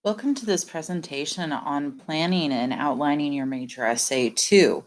Welcome to this presentation on planning and outlining your major essay 2.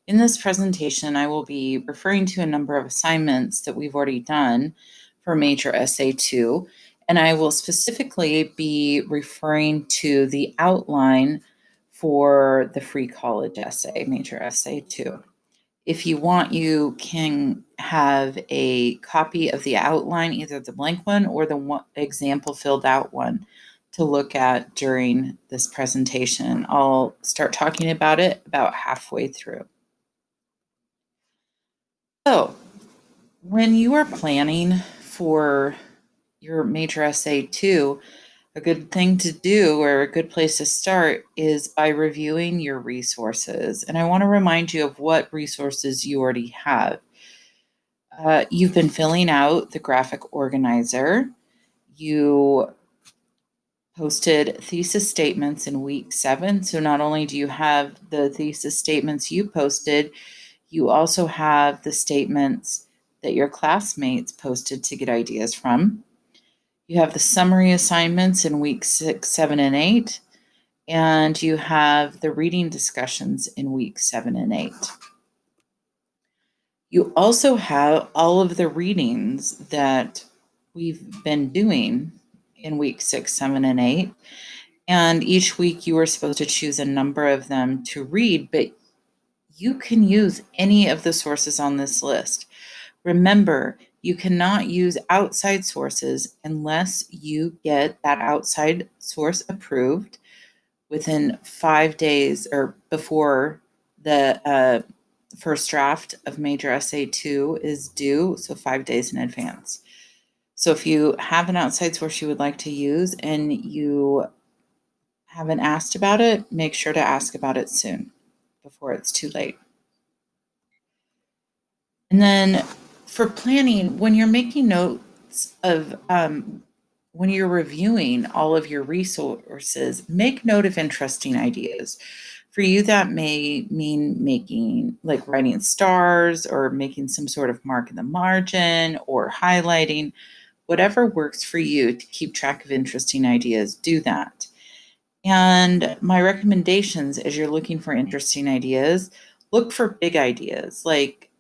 In this presentation, I will be referring to a number of assignments that we've already done for major essay 2, and I will specifically be referring to the outline for the free college essay, major essay 2. If you want, you can have a copy of the outline, either the blank one or the example filled out one, to look at during this presentation. I'll start talking about it about halfway through. So, when you are planning for your major essay 2, a good thing to do or a good place to start is by reviewing your resources. And I want to remind you of what resources you already have. You've been filling out the graphic organizer. You posted thesis statements in week 7. So not only do you have the thesis statements you posted, you also have the statements that your classmates posted to get ideas from. You have the summary assignments in week 6, 7, and 8, and you have the reading discussions in week 7 and 8. You also have all of the readings that we've been doing in week 6, 7, and 8. And each week you are supposed to choose a number of them to read, but you can use any of the sources on this list. Remember, you cannot use outside sources unless you get that outside source approved within 5 days or before the first draft of major essay 2 is due, so 5 days in advance. So if you have an outside source you would like to use and you haven't asked about it, make sure to ask about it soon before it's too late. And then for planning, when you're making notes of, when you're reviewing all of your resources, make note of interesting ideas. For you, that may mean making, like writing stars or making some sort of mark in the margin or highlighting. Whatever works for you to keep track of interesting ideas, do that. And my recommendations as you're looking for interesting ideas, look for big ideas, like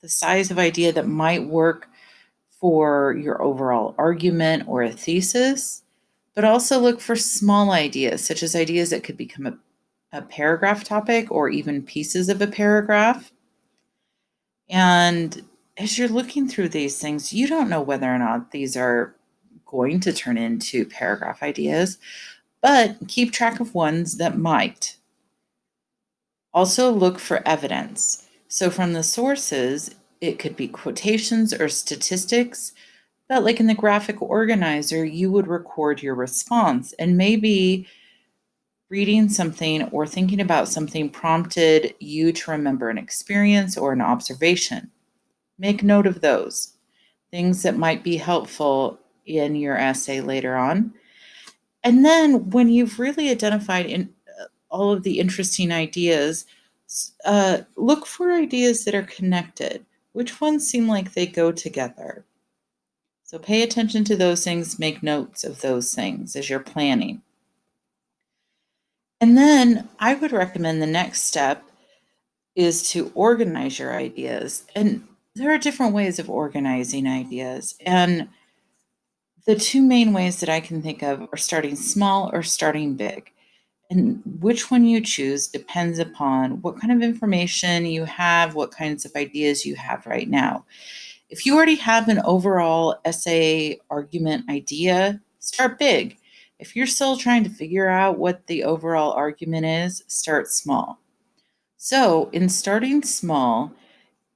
the size of idea that might work for your overall argument or a thesis, but also look for small ideas, such as ideas that could become a paragraph topic or even pieces of a paragraph. And as you're looking through these things, you don't know whether or not these are going to turn into paragraph ideas, but keep track of ones that might. Also look for evidence. So from the sources, it could be quotations or statistics, but like in the graphic organizer, you would record your response, and maybe reading something or thinking about something prompted you to remember an experience or an observation. Make note of those things that might be helpful in your essay later on. And then when you've really identified all of the interesting ideas, look for ideas that are connected. Which ones seem like they go together? So pay attention to those things, make notes of those things as you're planning. And then I would recommend the next step is to organize your ideas. And there are different ways of organizing ideas. And the two main ways that I can think of are starting small or starting big. And which one you choose depends upon what kind of information you have, what kinds of ideas you have right now. If you already have an overall essay argument idea, start big. If you're still trying to figure out what the overall argument is, start small. So, in starting small,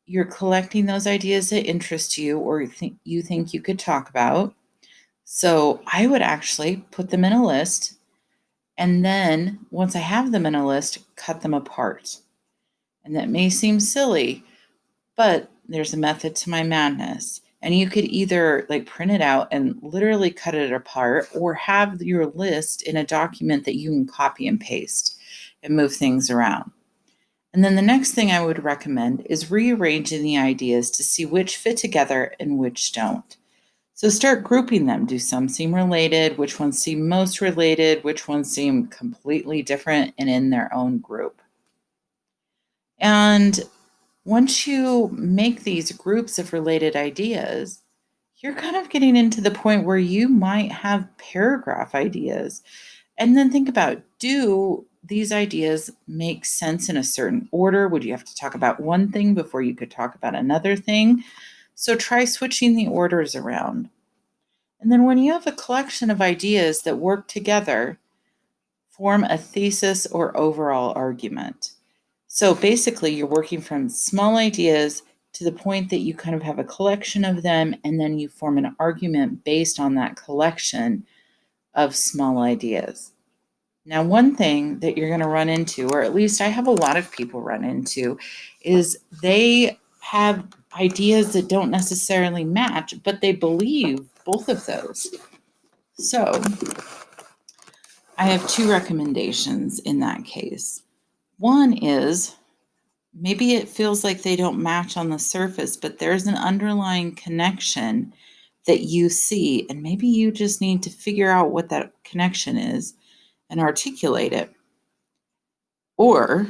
you're collecting those ideas that interest you or you think you could talk about. So, I would actually put them in a list. And then once I have them in a list, cut them apart. And that may seem silly, but there's a method to my madness. And you could either like print it out and literally cut it apart or have your list in a document that you can copy and paste and move things around. And then the next thing I would recommend is rearranging the ideas to see which fit together and which don't. So start grouping them. Do some seem related? Which ones seem most related? Which ones seem completely different and in their own group? And once you make these groups of related ideas, you're kind of getting into the point where you might have paragraph ideas. And then think about, do these ideas make sense in a certain order? Would you have to talk about one thing before you could talk about another thing? So try switching the orders around. And then when you have a collection of ideas that work together, form a thesis or overall argument. So basically, you're working from small ideas to the point that you kind of have a collection of them, and then you form an argument based on that collection of small ideas. Now, one thing that you're going to run into, or at least I have a lot of people run into, is they have ideas that don't necessarily match, but they believe both of those. So I have two recommendations in that case. One is maybe it feels like they don't match on the surface, but there's an underlying connection that you see, and maybe you just need to figure out what that connection is and articulate it. Or,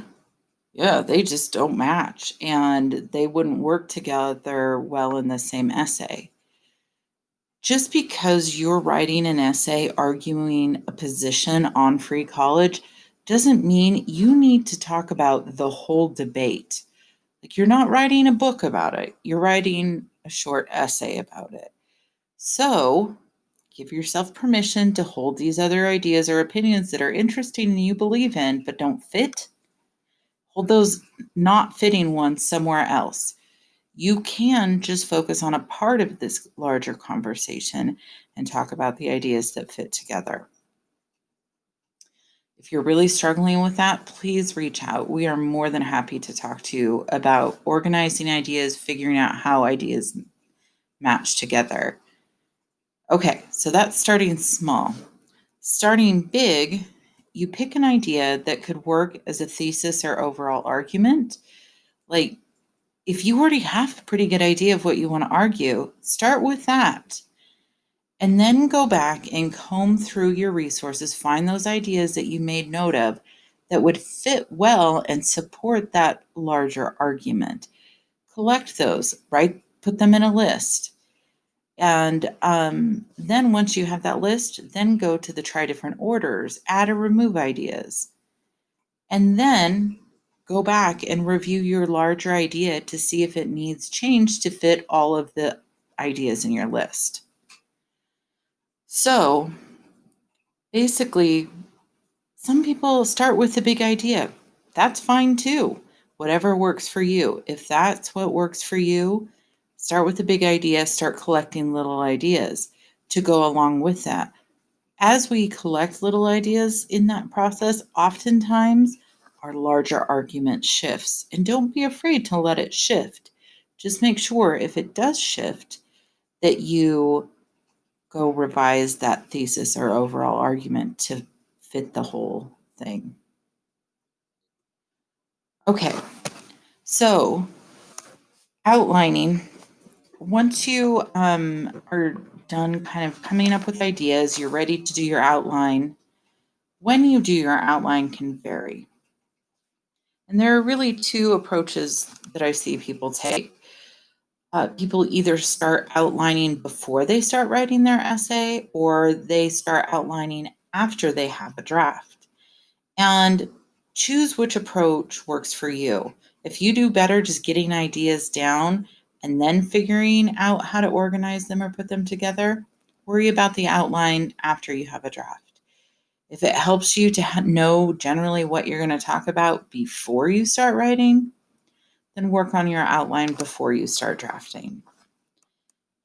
yeah, they just don't match and they wouldn't work together well in the same essay. Just because you're writing an essay arguing a position on free college doesn't mean you need to talk about the whole debate. Like, you're not writing a book about it, you're writing a short essay about it. So give yourself permission to hold these other ideas or opinions that are interesting and you believe in but don't fit. Hold those not fitting ones somewhere else. You can just focus on a part of this larger conversation and talk about the ideas that fit together. If you're really struggling with that, please reach out. We are more than happy to talk to you about organizing ideas, figuring out how ideas match together. Okay, so that's starting small. Starting big, you pick an idea that could work as a thesis or overall argument. Like, if you already have a pretty good idea of what you want to argue, start with that. And then go back and comb through your resources, find those ideas that you made note of that would fit well and support that larger argument. Collect those, right? Put them in a list. And then once you have that list, then go to the try different orders, add or remove ideas. And then go back and review your larger idea to see if it needs change to fit all of the ideas in your list. So basically, some people start with the big idea. That's fine too. Whatever works for you. If that's what works for you, start with the big idea, start collecting little ideas to go along with that. As we collect little ideas in that process, oftentimes our larger argument shifts. And don't be afraid to let it shift. Just make sure if it does shift that you go revise that thesis or overall argument to fit the whole thing. Okay, so outlining. Once you are done kind of coming up with ideas, you're ready to do your outline. When you do your outline can vary. And there are really two approaches that I see people take. People either start outlining before they start writing their essay, or they start outlining after they have a draft. And choose which approach works for you. If you do better just getting ideas down and then figuring out how to organize them or put them together, worry about the outline after you have a draft. If it helps you to know generally what you're going to talk about before you start writing, then work on your outline before you start drafting.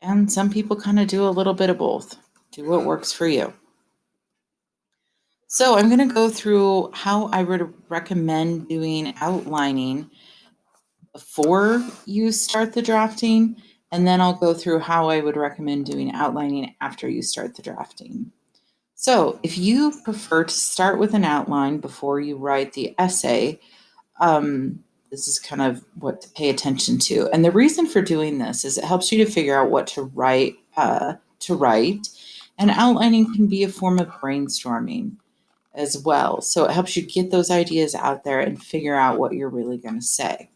And some people kind of do a little bit of both. Do what works for you. So I'm going to go through how I would recommend doing outlining before you start the drafting, and then I'll go through how I would recommend doing outlining after you start the drafting. So if you prefer to start with an outline before you write the essay, this is kind of what to pay attention to. And the reason for doing this is it helps you to figure out what to write to write, and outlining can be a form of brainstorming as well. So it helps you get those ideas out there and figure out what you're really going to say.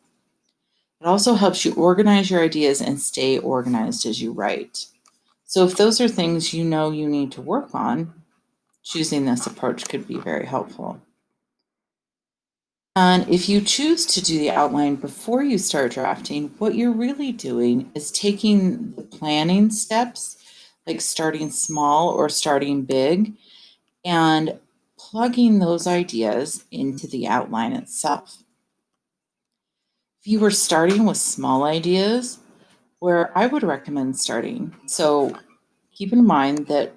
It also helps you organize your ideas and stay organized as you write. So if those are things you know you need to work on, choosing this approach could be very helpful. And if you choose to do the outline before you start drafting, what you're really doing is taking the planning steps, like starting small or starting big, and plugging those ideas into the outline itself. If you were starting with small ideas, where I would recommend starting, so keep in mind that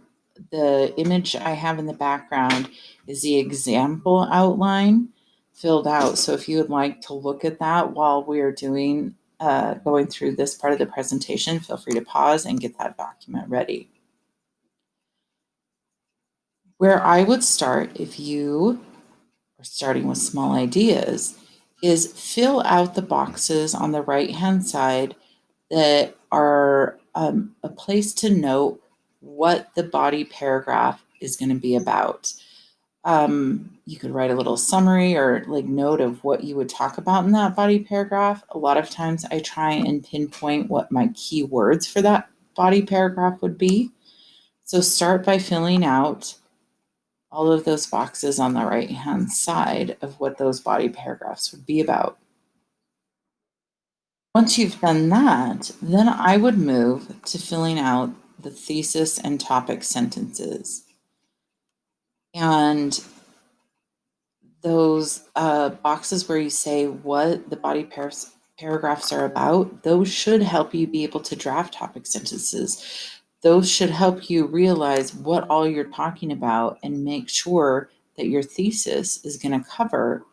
the image I have in the background is the example outline filled out. So if you would like to look at that while we're going through this part of the presentation, feel free to pause and get that document ready. Where I would start if you are starting with small ideas is fill out the boxes on the right-hand side that are a place to note what the body paragraph is going to be about. You could write a little summary or like note of what you would talk about in that body paragraph. A lot of times I try and pinpoint what my key words for that body paragraph would be. So start by filling out all of those boxes on the right-hand side of what those body paragraphs would be about. Once you've done that, then I would move to filling out the thesis and topic sentences. And those boxes where you say what the body paragraphs are about, those should help you be able to draft topic sentences. Those should help you realize what all you're talking about and make sure that your thesis is going to cover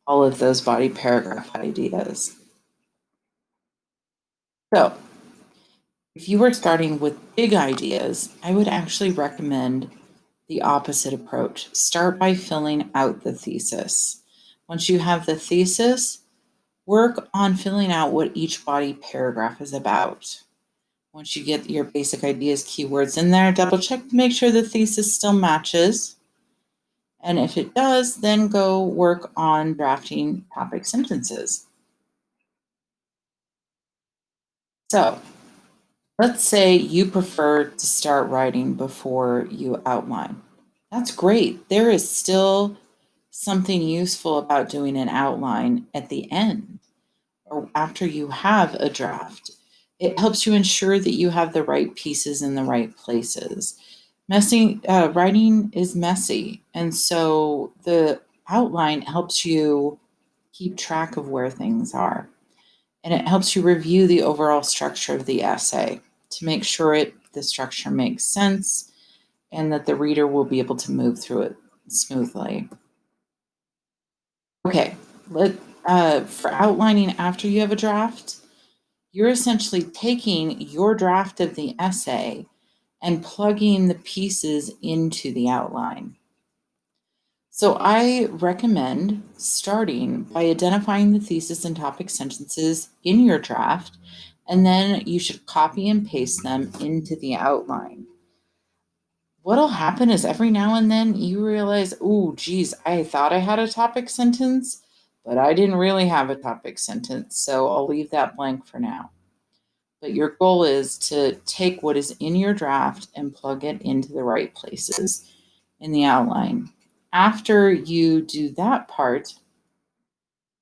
all of those body paragraph ideas. So if you were starting with big ideas, I would actually recommend the opposite approach. Start by filling out the thesis. Once you have the thesis, work on filling out what each body paragraph is about. Once you get your basic ideas, keywords in there, double check to make sure the thesis still matches. And if it does, then go work on drafting topic sentences. So let's say you prefer to start writing before you outline. That's great. There is still something useful about doing an outline at the end or after you have a draft. It helps you ensure that you have the right pieces in the right places. Writing is messy, and so the outline helps you keep track of where things are. And it helps you review the overall structure of the essay to make sure the structure makes sense and that the reader will be able to move through it smoothly. Okay, for outlining after you have a draft, you're essentially taking your draft of the essay and plugging the pieces into the outline. So I recommend starting by identifying the thesis and topic sentences in your draft, and then you should copy and paste them into the outline. What'll happen is every now and then you realize, oh, geez, I thought I had a topic sentence, but I didn't really have a topic sentence, so I'll leave that blank for now. But your goal is to take what is in your draft and plug it into the right places in the outline. After you do that part,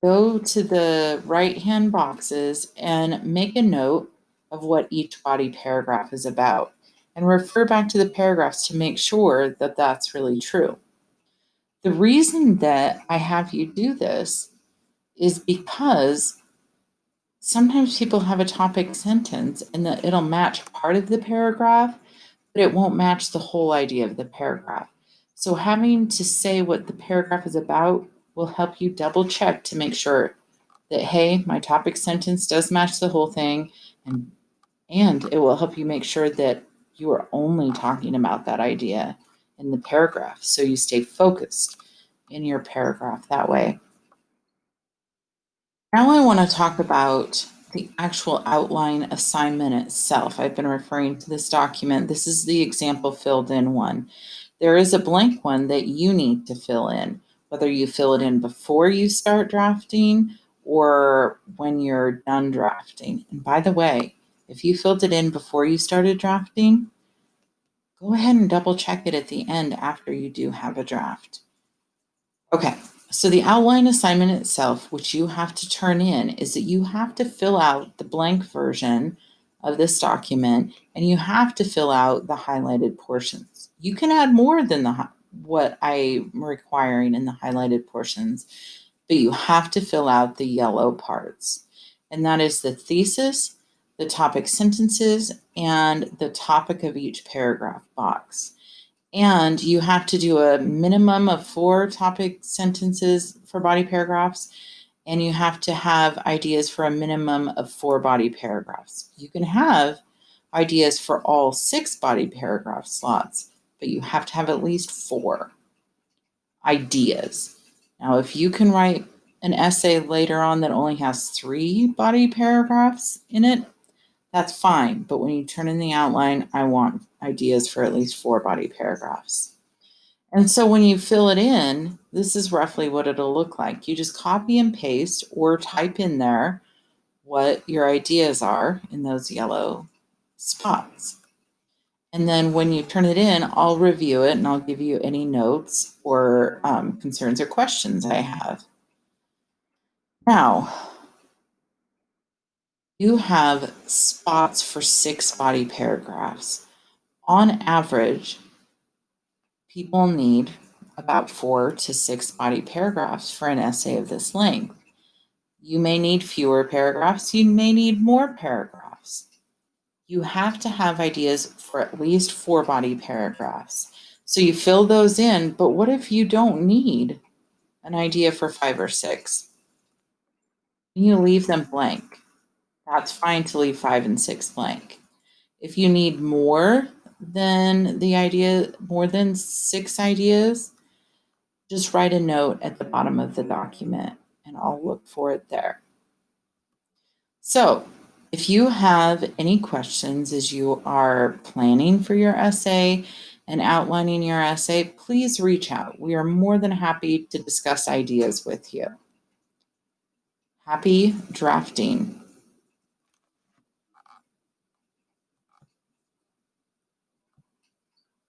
go to the right-hand boxes and make a note of what each body paragraph is about and refer back to the paragraphs to make sure that that's really true. The reason that I have you do this is because sometimes people have a topic sentence and that it'll match part of the paragraph, but it won't match the whole idea of the paragraph. So having to say what the paragraph is about will help you double check to make sure that, hey, my topic sentence does match the whole thing, and it will help you make sure that you are only talking about that idea in the paragraph, so you stay focused in your paragraph that way. Now I want to talk about the actual outline assignment itself. I've been referring to this document. This is the example filled in one. There is a blank one that you need to fill in, whether you fill it in before you start drafting or when you're done drafting. And by the way, if you filled it in before you started drafting, go ahead and double check it at the end after you do have a draft. Okay, so the outline assignment itself, which you have to turn in, is that you have to fill out the blank version of this document and you have to fill out the highlighted portions. You can add more than what I'm requiring in the highlighted portions, but you have to fill out the yellow parts. And that is the thesis, the topic sentences, and the topic of each paragraph box. And you have to do a minimum of 4 topic sentences for body paragraphs, and you have to have ideas for a minimum of 4 body paragraphs. You can have ideas for all 6 body paragraph slots, but you have to have at least 4 ideas. Now, if you can write an essay later on that only has 3 body paragraphs in it, that's fine. But when you turn in the outline, I want ideas for at least 4 body paragraphs. And so when you fill it in, this is roughly what it'll look like. You just copy and paste or type in there what your ideas are in those yellow spots. And then when you turn it in, I'll review it and I'll give you any notes or concerns or questions I have. Now, you have spots for 6 body paragraphs. On average, people need about 4 to 6 body paragraphs for an essay of this length. You may need fewer paragraphs, you may need more paragraphs. You have to have ideas for at least 4 body paragraphs. So you fill those in, but what if you don't need an idea for 5 or 6? You leave them blank. That's fine to leave 5 and 6 blank. If you need more than 6 ideas, just write a note at the bottom of the document and I'll look for it there. So if you have any questions as you are planning for your essay and outlining your essay, please reach out. We are more than happy to discuss ideas with you. Happy drafting.